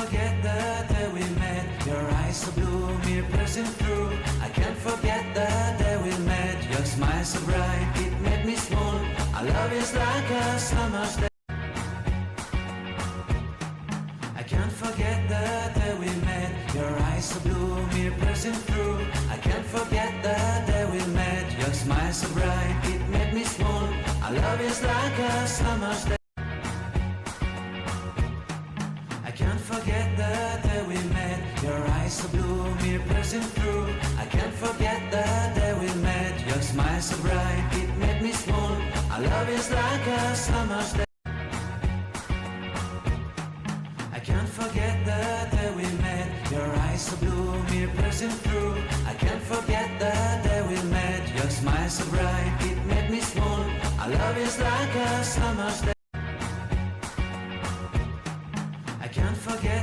forget the day we met. Your eyes so blue, me pressing through. I can't forget the day we met. Your smile so bright, it made me swoon. Our love is like a summer's day. I can't forget the day we met. Your eyes so blue, me pressing through. I can't forget the day we met. Your smile so bright, it made me swoon. Our love is like a summer's day. I can't forget the day we met. Your eyes so blue, me pressing through. I can't forget the day we met. Your smile so bright, it made me swoon. Our love is like a summer's day. I can't forget the day we met. Your eyes so blue, me pressing through. I can't forget the day we met. Your smile so bright, it made me swoon. Our love is like a summer's day. I can't forget